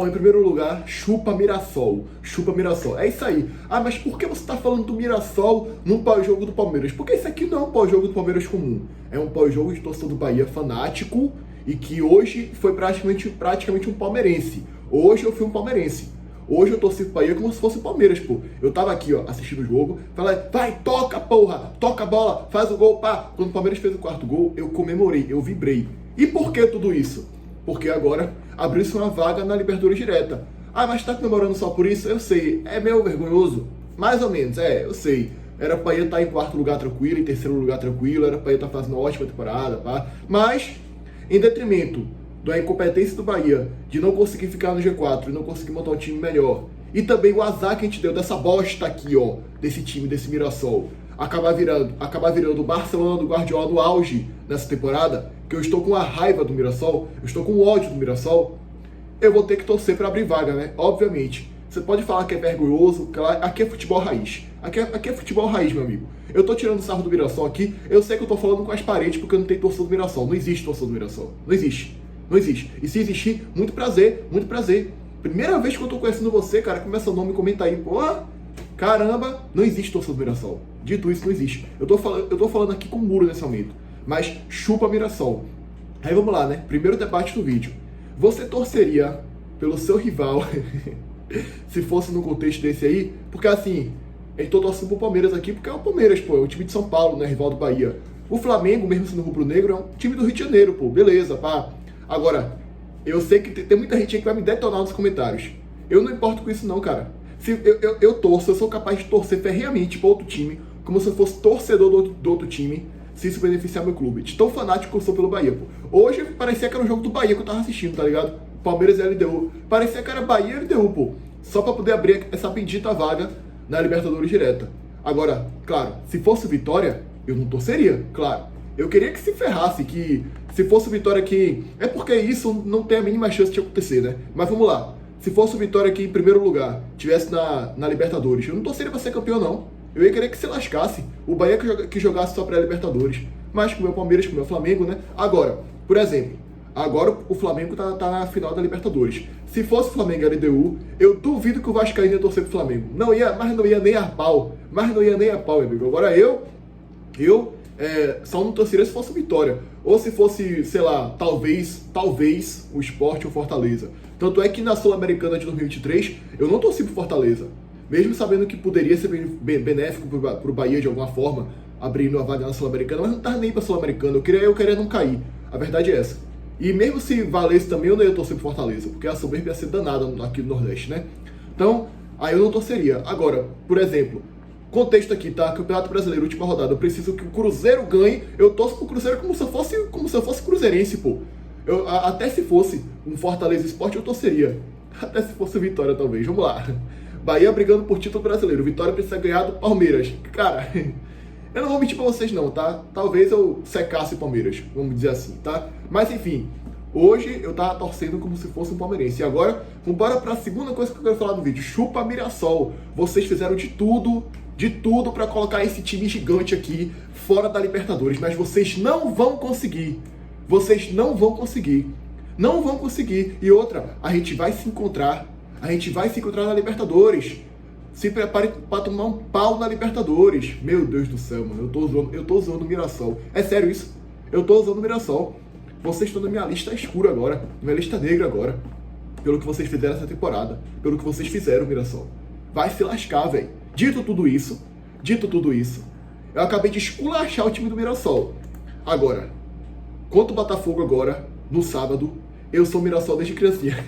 Bom, em primeiro lugar, chupa Mirassol. Chupa Mirassol. É isso aí. Ah, mas por que você tá falando do Mirassol num pós-jogo do Palmeiras? Porque isso aqui não é um pós-jogo do Palmeiras comum. É um pós-jogo de torcedor do Bahia fanático e que hoje foi praticamente um palmeirense. Hoje eu fui um palmeirense. Hoje eu torci pro Bahia como se fosse o Palmeiras, pô. Eu tava aqui, ó, assistindo o jogo, falei, vai, toca, porra, toca a bola, faz o gol, pá. Quando o Palmeiras fez o quarto gol, eu comemorei, eu vibrei. E por que tudo isso? Porque agora abriu-se uma vaga na Libertadores direta. Ah, mas tá comemorando só por isso? Eu sei, é meio vergonhoso. Mais ou menos, eu sei. Era pra Bahia estar em quarto lugar tranquilo, em terceiro lugar tranquilo, era pra Bahia estar fazendo uma ótima temporada, pá. Mas, em detrimento da incompetência do Bahia de não conseguir ficar no G4 e não conseguir montar um time melhor, e também o azar que a gente deu dessa bosta aqui, ó, desse time, desse Mirassol, acabar virando o Barcelona do Guardiola no auge nessa temporada, que eu estou com a raiva do Mirassol, eu estou com ódio do Mirassol, eu vou ter que torcer para abrir vaga, né? Obviamente. Você pode falar que é vergonhoso, que aqui é futebol raiz. Aqui é futebol raiz, meu amigo. Eu tô tirando sarro do Mirassol aqui, eu sei que eu tô falando com as paredes porque eu não tenho torcedor do Mirassol. Não existe torcedor do Mirassol. Não existe. Não existe. E se existir, muito prazer, muito prazer. Primeira vez que eu tô conhecendo você, cara, como é seu nome, comenta aí. Pô, caramba, não existe torcedor do Mirassol. Dito isso, não existe. Eu tô falando aqui com o muro nesse momento. Mas chupa Mirassol. Aí vamos lá, né? Primeiro debate do vídeo. Você torceria pelo seu rival se fosse num contexto desse aí? Porque assim, eu tô torcendo pro Palmeiras aqui porque é o Palmeiras, pô, é o time de São Paulo, né? Rival do Bahia. O Flamengo, mesmo sendo rubro-negro, é um time do Rio de Janeiro, pô, beleza, pá. Agora, eu sei que tem muita gente aí que vai me detonar nos comentários. Eu não importo com isso não, cara. Se eu torço, eu sou capaz de torcer ferreamente para outro time, como se eu fosse torcedor do outro time, se isso beneficiar meu clube. De tão fanático que eu sou pelo Bahia, pô. Hoje parecia que era um jogo do Bahia que eu tava assistindo, tá ligado? Palmeiras e LDU. Parecia que era Bahia e LDU, pô. Só pra poder abrir essa bendita vaga na Libertadores direta. Agora, claro, se fosse Vitória, eu não torceria, claro. Eu queria que se ferrasse, que se fosse Vitória que... É porque isso não tem a mínima chance de acontecer, né? Mas vamos lá. Se fosse Vitória que em primeiro lugar tivesse na Libertadores, eu não torceria pra ser campeão, não. Eu ia querer que se lascasse. O Bahia que jogasse só pra Libertadores. Mas com o meu Palmeiras, com o meu Flamengo, né? Agora, por exemplo, agora o Flamengo tá na final da Libertadores. Se fosse Flamengo e LDU, eu duvido que o Vascaíno ia torcer pro Flamengo. Mas não ia nem a pau. Meu amigo. Agora eu só não torceria se fosse Vitória. Ou se fosse, sei lá, talvez o Sport ou Fortaleza. Tanto é que na Sul-Americana de 2023, eu não torci pro Fortaleza. Mesmo sabendo que poderia ser benéfico pro Bahia de alguma forma, abrindo a vaga na Sul-Americana, mas não tava nem pra Sul-Americana. Eu queria não cair. A verdade é essa. E mesmo se valesse também, eu não ia torcer pro Fortaleza, porque a soberba ia ser danada aqui no Nordeste, né? Então, aí eu não torceria. Agora, por exemplo, contexto aqui, tá? Campeonato Brasileiro, última rodada. Eu preciso que o Cruzeiro ganhe. Eu torço pro Cruzeiro como se eu fosse cruzeirense, pô. Até se fosse um Fortaleza Sport, eu torceria. Até se fosse Vitória, talvez. Vamos lá. Bahia brigando por título brasileiro. Vitória precisa ganhar do Palmeiras. Cara, eu não vou mentir pra vocês não, tá? Talvez eu secasse o Palmeiras, vamos dizer assim, tá? Mas enfim, hoje eu tava torcendo como se fosse um palmeirense. E agora, vambora pra segunda coisa que eu quero falar no vídeo. Chupa Mirassol. Vocês fizeram de tudo pra colocar esse time gigante aqui fora da Libertadores. Mas vocês não vão conseguir. Vocês não vão conseguir. Não vão conseguir. E outra, a gente vai se encontrar na Libertadores. Se prepare para tomar um pau na Libertadores. Meu Deus do céu, mano. Eu tô usando o Mirassol. É sério isso? Eu tô usando o Mirassol. Vocês estão na minha lista escura agora. Na minha lista negra agora. Pelo que vocês fizeram essa temporada. Pelo que vocês fizeram, Mirassol. Vai se lascar, velho. Dito tudo isso, eu acabei de esculachar o time do Mirassol. Agora, contra o Botafogo agora, no sábado, eu sou Mirassol desde criancinha.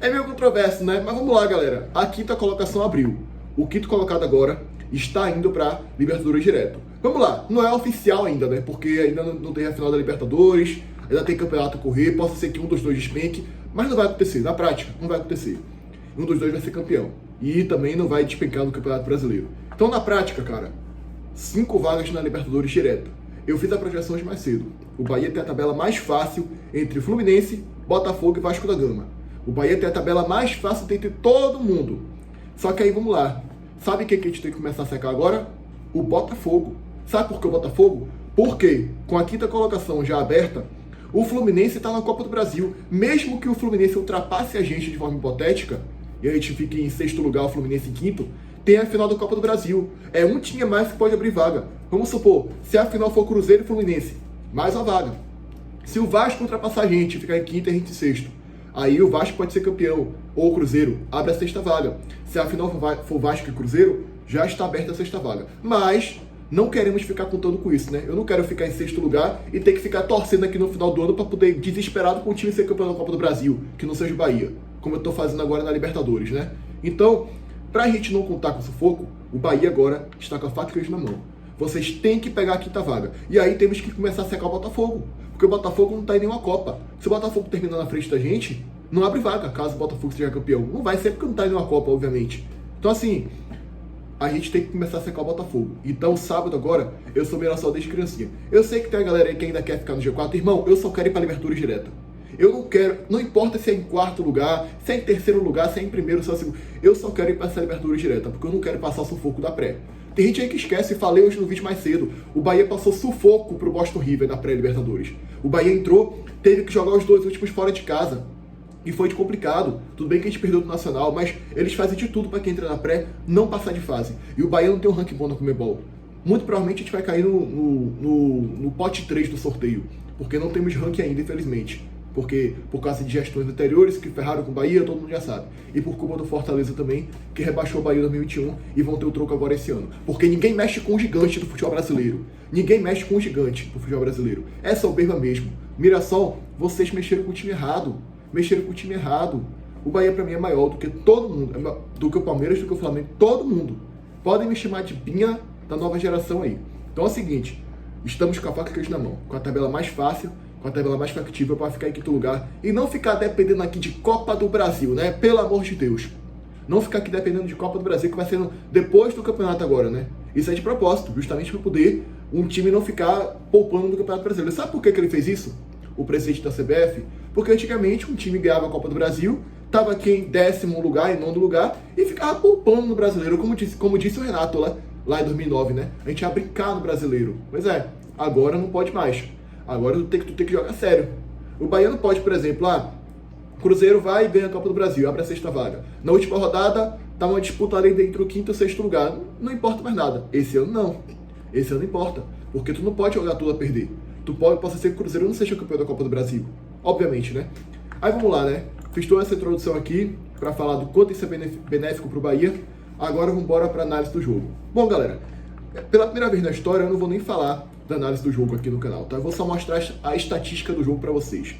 É meio controverso, né? Mas vamos lá, galera. A quinta colocação abriu. O quinto colocado agora está indo para Libertadores direto. Vamos lá. Não é oficial ainda, né? Porque ainda não tem a final da Libertadores, ainda tem campeonato a correr. Possa ser que um dos dois despenque, mas não vai acontecer. Na prática, não vai acontecer. Um dos dois vai ser campeão. E também não vai despencar no Campeonato Brasileiro. Então, na prática, cara, 5 vagas na Libertadores direto. Eu fiz a projeção hoje mais cedo. O Bahia tem a tabela mais fácil entre Fluminense, Botafogo e Vasco da Gama. O Bahia tem a tabela mais fácil dentre todo mundo. Só que aí, vamos lá. Sabe o que a gente tem que começar a secar agora? O Botafogo. Sabe por que o Botafogo? Porque, com a quinta colocação já aberta, O Fluminense está na Copa do Brasil. Mesmo que o Fluminense ultrapasse a gente de forma hipotética, e a gente fique em sexto lugar, o Fluminense em quinto, tem a final da Copa do Brasil. É um time a mais que pode abrir vaga. Vamos supor, se a final for Cruzeiro e Fluminense, mais uma vaga. Se o Vasco ultrapassar a gente, ficar em quinto e a gente em sexto, aí o Vasco pode ser campeão, ou o Cruzeiro, abre a sexta vaga. Se a final for Vasco e Cruzeiro, já está aberta a sexta vaga. Mas não queremos ficar contando com isso, né? Eu não quero ficar em sexto lugar e ter que ficar torcendo aqui no final do ano para poder, desesperado, com o time ser campeão da Copa do Brasil, que não seja o Bahia, como eu estou fazendo agora na Libertadores, né? Então, para a gente não contar com sufoco, o Bahia agora está com a faca e queijo na mão. Vocês têm que pegar a quinta vaga. E aí temos que começar a secar o Botafogo. Porque o Botafogo não está em nenhuma Copa. Se o Botafogo terminar na frente da gente, não abre vaga, caso o Botafogo seja campeão. Não vai ser porque não está em nenhuma Copa, obviamente. Então, assim, a gente tem que começar a secar o Botafogo. Então, sábado agora, eu sou Mirassol desde criancinha. Eu sei que tem a galera aí que ainda quer ficar no G4. Irmão, eu só quero ir para a Libertadores direta. Eu não quero, não importa se é em quarto lugar, se é em terceiro lugar, se é em primeiro, se é em segundo. Eu só quero ir para essa Libertadores direta, porque eu não quero passar sufoco da pré. Tem gente aí que esquece, falei hoje no vídeo mais cedo, o Bahia passou sufoco pro Boston River na pré-Libertadores. O Bahia entrou, teve que jogar os 2 últimos fora de casa. E foi de complicado. Tudo bem que a gente perdeu do Nacional, mas eles fazem de tudo para quem entra na pré não passar de fase. E o Bahia não tem um ranking bom na Conmebol. Muito provavelmente a gente vai cair no pote 3 do sorteio, porque não temos ranking ainda, infelizmente. Porque por causa de gestões anteriores que ferraram com o Bahia, todo mundo já sabe. E por culpa do Fortaleza também, que rebaixou o Bahia em 2021 e vão ter o troco agora esse ano. Porque ninguém mexe com o gigante do futebol brasileiro. Ninguém mexe com o gigante do futebol brasileiro. É soberba mesmo. Mirassol, vocês mexeram com o time errado. Mexeram com o time errado. O Bahia pra mim é maior do que todo mundo. Do que o Palmeiras, do que o Flamengo. Todo mundo. Podem me chamar de Binha da nova geração aí. Então é o seguinte. Estamos com a faca e queijo na mão. Com a tabela mais fácil, com a tabela mais factível para ficar em quinto lugar e não ficar dependendo aqui de Copa do Brasil, né? Pelo amor de Deus. Não ficar aqui dependendo de Copa do Brasil, que vai ser depois do campeonato agora, né? Isso é de propósito, justamente para poder um time não ficar poupando no Campeonato Brasileiro. Sabe por que ele fez isso? O presidente da CBF? Porque antigamente um time ganhava a Copa do Brasil, estava aqui em 10º lugar, em 9º lugar, e ficava poupando no Brasileiro, como disse o Renato lá em 2009, né? A gente ia brincar no Brasileiro. Pois é, agora não pode mais. Agora tu tem que jogar sério. O Bahia não pode, por exemplo, Cruzeiro vai e ganha a Copa do Brasil, abre a sexta vaga. Na última rodada, tá uma disputa ali entre o quinto e o sexto lugar. Não importa mais nada. Esse ano não. Esse ano importa. Porque tu não pode jogar tudo a perder. Pode ser que o Cruzeiro não seja campeão da Copa do Brasil. Obviamente, né? Aí vamos lá, né? Fiz toda essa introdução aqui para falar do quanto isso é benéfico pro Bahia. Agora vamos embora para análise do jogo. Bom, galera, pela primeira vez na história eu não vou nem falar da análise do jogo aqui no canal, tá? Eu vou só mostrar a estatística do jogo para vocês.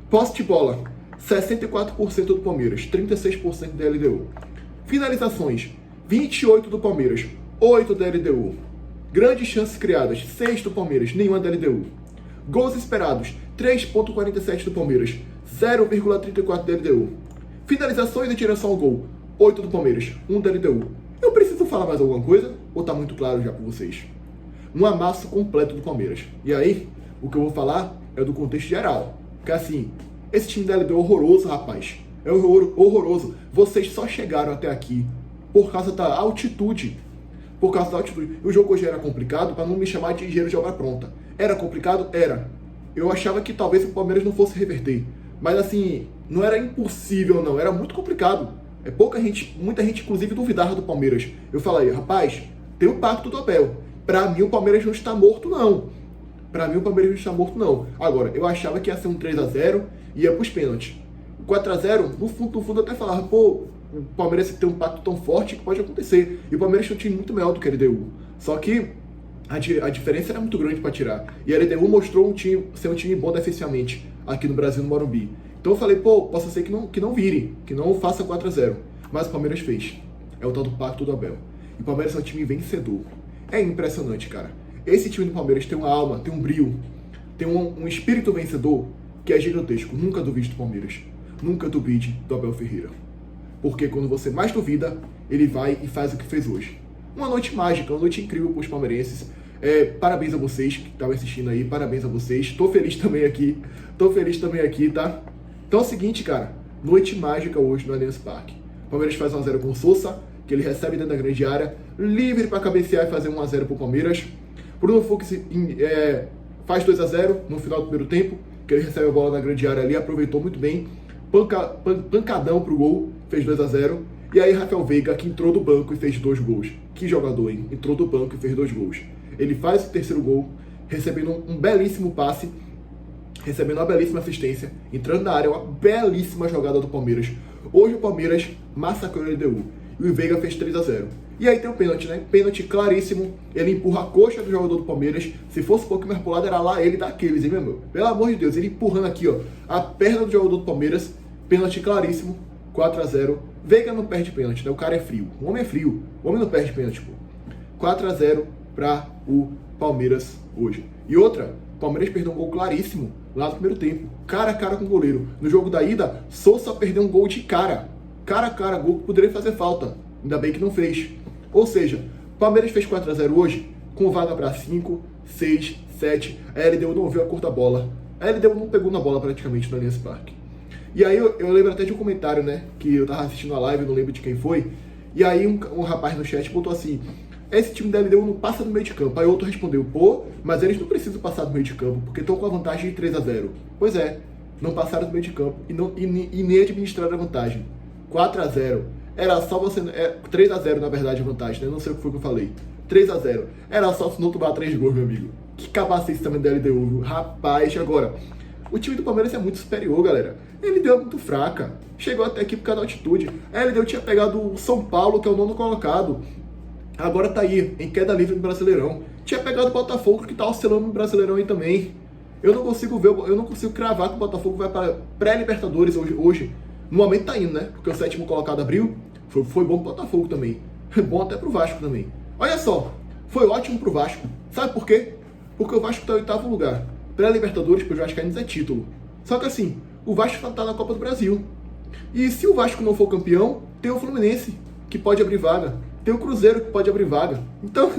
Posse de bola, 64% do Palmeiras, 36% da LDU. Finalizações, 28% do Palmeiras, 8% da LDU. Grandes chances criadas, 6% do Palmeiras, nenhuma da LDU. Gols esperados, 3,47% do Palmeiras, 0,34% da LDU. Finalizações em direção ao gol, 8% do Palmeiras, 1% da LDU. Eu preciso falar mais alguma coisa? Ou tá muito claro já para vocês? Um amasso completo do Palmeiras. E aí, o que eu vou falar é do contexto geral. Porque assim, esse time da LDU é horroroso, rapaz. É horroroso. Vocês só chegaram até aqui por causa da altitude. Por causa da altitude. O jogo hoje era complicado para não me chamar de engenheiro de obra pronta. Era complicado? Era. Eu achava que talvez o Palmeiras não fosse reverter. Mas assim, não era impossível não. Era muito complicado. Muita gente inclusive duvidava do Palmeiras. Eu falei, rapaz, tem o pacto do Abel. Pra mim, o Palmeiras não está morto, não. Pra mim, o Palmeiras não está morto, não. Agora, eu achava que ia ser um 3-0 e ia pros pênaltis. O 4-0, no fundo, eu até falava, pô, o Palmeiras tem um pacto tão forte que pode acontecer. E o Palmeiras tem um time muito melhor do que a LDU. Só que a diferença era muito grande para tirar. E a LDU mostrou ser um time bom defensivamente aqui no Brasil, no Morumbi. Então eu falei, pô, possa ser que não vire, que não faça 4-0. Mas o Palmeiras fez. É o tal do pacto do Abel. E o Palmeiras é um time vencedor. É impressionante, cara. Esse time do Palmeiras tem uma alma, tem um brilho, tem um espírito vencedor que é gigantesco. Nunca duvide do Palmeiras. Nunca duvide do Abel Ferreira. Porque quando você mais duvida, ele vai e faz o que fez hoje. Uma noite mágica, uma noite incrível para os palmeirenses. Parabéns a vocês que estavam assistindo aí, parabéns a vocês. Tô feliz também aqui, tá? Então é o seguinte, cara. Noite mágica hoje no Allianz Parque. O Palmeiras faz 1-0 com o Sousa, que ele recebe dentro da grande área, livre para cabecear e fazer 1-0 para o Palmeiras. Bruno Fux faz 2-0 no final do primeiro tempo, que ele recebe a bola na grande área ali, aproveitou muito bem, pancadão pro gol, fez 2-0. E aí Rafael Veiga, que entrou do banco e fez 2 gols. Que jogador, hein? Entrou do banco e fez 2 gols. Ele faz o terceiro gol, recebendo um belíssimo passe, recebendo uma belíssima assistência, entrando na área, uma belíssima jogada do Palmeiras. Hoje o Palmeiras massacrou o LDU. E o Veiga fez 3-0. E aí tem o pênalti, né? Pênalti claríssimo. Ele empurra a coxa do jogador do Palmeiras. Se fosse um pouquinho mais pro lado, era lá ele daqueles, hein, meu irmão? Pelo amor de Deus, ele empurrando aqui, ó, a perna do jogador do Palmeiras. Pênalti claríssimo. 4-0. Veiga não perde pênalti, né? O cara é frio. O homem é frio. O homem não perde pênalti, pô. 4-0 para o Palmeiras hoje. E outra, o Palmeiras perdeu um gol claríssimo lá no primeiro tempo. Cara a cara com o goleiro. No jogo da ida, Sousa perdeu um gol de cara. Cara a cara, gol que poderia fazer falta. Ainda bem que não fez. Ou seja, o Palmeiras fez 4-0 hoje, com vaga para 5, 6, 7. A LDU não viu a cor da bola. A LDU não pegou na bola praticamente no Allianz Parque. E aí eu lembro até de um comentário, né? Que eu tava assistindo a live, não lembro de quem foi. E aí um rapaz no chat botou assim: esse time da LDU não passa no meio de campo. Aí outro respondeu: pô, mas eles não precisam passar no meio de campo, porque estão com a vantagem de 3-0. Pois é, não passaram no meio de campo e nem administraram a vantagem. 4-0. Era só você... 3-0 na verdade a vantagem, né? Não sei o que foi que eu falei. 3-0. Era só se não tomar 3 gols, meu amigo. Que capacete também da LDU, viu? Rapaz, agora... O time do Palmeiras é muito superior, galera. A LDU é muito fraca. Chegou até aqui por causa da altitude. A LDU tinha pegado o São Paulo, que é o 9º colocado. Agora tá aí, em queda livre no Brasileirão. Tinha pegado o Botafogo, que tá oscilando no Brasileirão aí também. Eu não consigo cravar que o Botafogo vai para pré-Libertadores hoje. No momento tá indo, né? Porque o 7º colocado abriu. Foi bom pro Botafogo também. Bom até pro Vasco também. Olha só, foi ótimo pro Vasco. Sabe por quê? Porque o Vasco tá em 8º lugar. Pré-Libertadores, porque o Vascaínos é título. Só que assim, o Vasco tá na Copa do Brasil. E se o Vasco não for campeão, tem o Fluminense, que pode abrir vaga. Tem o Cruzeiro, que pode abrir vaga. Então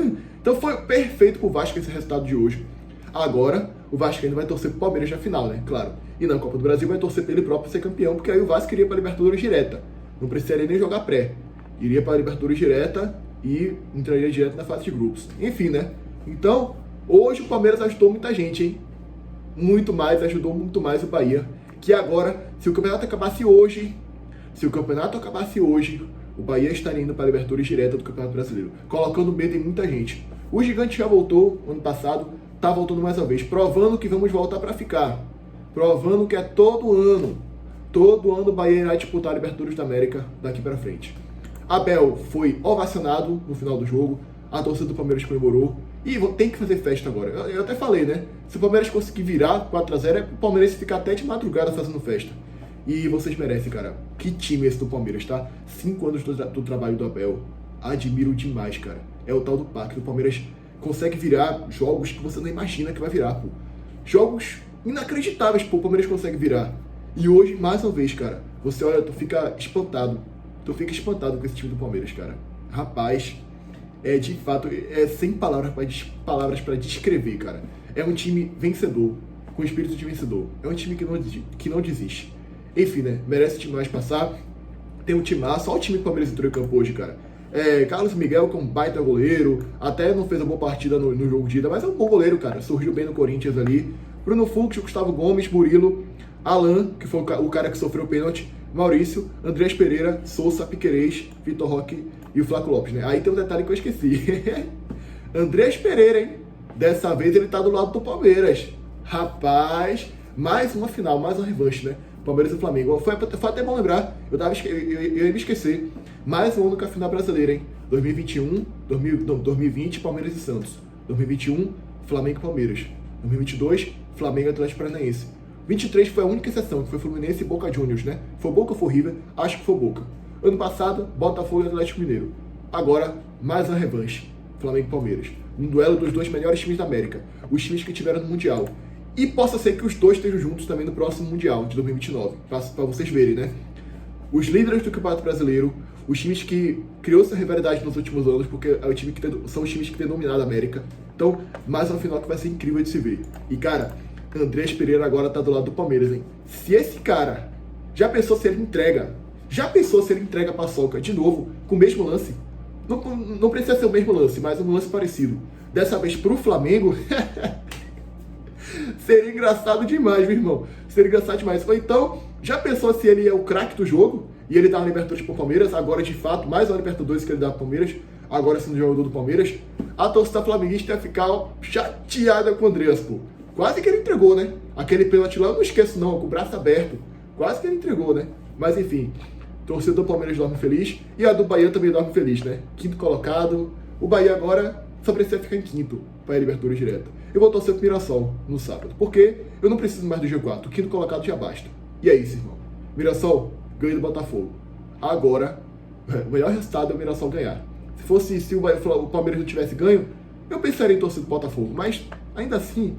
foi perfeito pro Vasco esse resultado de hoje. Agora, o Vasco ainda vai torcer pro Palmeiras na final, né? Claro. E na Copa do Brasil vai torcer pra ele próprio ser campeão, porque aí o Vasco iria pra Libertadores direta. Não precisaria nem jogar pré. Iria pra Libertadores direta e entraria direto na fase de grupos. Enfim, né? Então, hoje o Palmeiras ajudou muita gente, hein? Ajudou muito mais o Bahia. Que agora, se o campeonato acabasse hoje, o Bahia estaria indo para a Libertadores direta do Campeonato Brasileiro, colocando medo em muita gente. O Gigante já voltou ano passado, tá voltando mais uma vez, provando que vamos voltar para ficar. Provando que é todo ano o Bahia irá disputar a Libertadores da América daqui para frente. Abel foi ovacionado no final do jogo, a torcida do Palmeiras comemorou, e tem que fazer festa agora. Eu até falei, né? Se o Palmeiras conseguir virar 4-0, é pro Palmeiras ficar até de madrugada fazendo festa. E vocês merecem, cara. Que time esse do Palmeiras, tá? 5 anos do trabalho do Abel. Admiro demais, cara. É o tal do pacto. O Palmeiras consegue virar jogos que você não imagina que vai virar, pô. Jogos inacreditáveis, pô, o Palmeiras consegue virar. E hoje, mais uma vez, cara, você olha, tu fica espantado. Tu fica espantado com esse time do Palmeiras, cara. Rapaz, de fato, sem palavras para descrever, cara. É um time vencedor, com espírito de vencedor. É um time que não desiste. Enfim, né? Merece demais passar. Tem um timaço. Olha o time que o Palmeiras entrou em campo hoje, cara. Carlos Miguel, que é um baita goleiro. Até não fez uma boa partida no jogo de ida, mas é um bom goleiro, cara. Surgiu bem no Corinthians ali. Bruno Fux, Gustavo Gomes, Murilo, Alan, que foi o cara que sofreu o pênalti, Maurício, Andrés Pereira, Sousa, Piquerez, Vitor Roque e o Flaco Lopes, né? Aí tem um detalhe que eu esqueci. Andrés Pereira, hein? Dessa vez ele tá do lado do Palmeiras. Rapaz, mais uma final, mais uma revanche, né? Palmeiras e Flamengo. Foi até bom lembrar, eu ia me esquecer. Mais um ano com a final brasileira, hein? 2020, Palmeiras e Santos. 2021, Flamengo e Palmeiras. 2022, Flamengo e Atlético Paranaense. 23 foi a única exceção, que foi Fluminense e Boca Juniors, né? Foi Boca ou foi River? Acho que foi Boca. Ano passado, Botafogo e Atlético Mineiro. Agora, mais uma revanche. Flamengo e Palmeiras. Um duelo dos 2 melhores times da América. Os times que tiveram no Mundial. E possa ser que os 2 estejam juntos também no próximo Mundial, de 2029. Para vocês verem, né? Os líderes do Campeonato Brasileiro, os times que criou essa rivalidade nos últimos anos, porque é o time são os times que têm dominado a América. Então, mais uma final que vai ser incrível de se ver. E, cara, Andrés Pereira agora tá do lado do Palmeiras, hein? Se esse cara... Já pensou se ele entrega a paçoca de novo, com o mesmo lance? Não precisa ser o mesmo lance, mas um lance parecido. Dessa vez pro Flamengo... Seria engraçado demais, meu irmão. Seria engraçado demais. Ou então, já pensou se ele é o craque do jogo e ele tá na Libertadores pro Palmeiras, agora de fato, mais uma Libertadores que ele dá pro Palmeiras, agora sendo jogador do Palmeiras, a torcida flamenguista ia ficar ó, chateada com o Andreas, pô. Quase que ele entregou, né? Aquele pênalti lá, eu não esqueço não, com o braço aberto. Quase que ele entregou, né? Mas enfim, torcedor do Palmeiras dorme feliz e a do Bahia também dorme feliz, né? Quinto colocado. O Bahia agora só precisa ficar em quinto para a Libertadores direto. Eu vou torcer pro Mirassol no sábado, porque eu não preciso mais do G4. O quinto colocado já basta. E é isso, irmão. Mirassol, ganha do Botafogo. Agora, o melhor resultado é o Mirassol ganhar. Se fosse se o Palmeiras não tivesse ganho, eu pensaria em torcer pro Botafogo. Mas, ainda assim,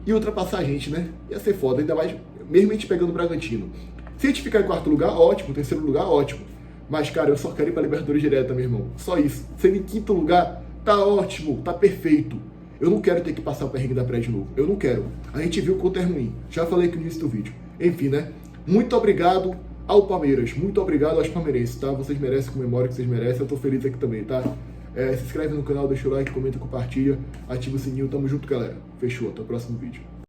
ia ultrapassar a gente, né? Ia ser foda, ainda mais mesmo a gente pegando o Bragantino. Se a gente ficar em quarto lugar, ótimo. Terceiro lugar, ótimo. Mas, cara, eu só quero ir pra Libertadores direta, meu irmão. Só isso. Sendo em quinto lugar, tá ótimo, tá perfeito. Eu não quero ter que passar o perrengue da pré de novo. Eu não quero. A gente viu quanto é ruim. Já falei aqui no início do vídeo. Enfim, né? Muito obrigado ao Palmeiras. Muito obrigado aos palmeirenses, tá? Vocês merecem, comemorem o que vocês merecem. Eu tô feliz aqui também, tá? Se inscreve no canal, deixa o like, comenta, compartilha. Ativa o sininho. Tamo junto, galera. Fechou. Até o próximo vídeo.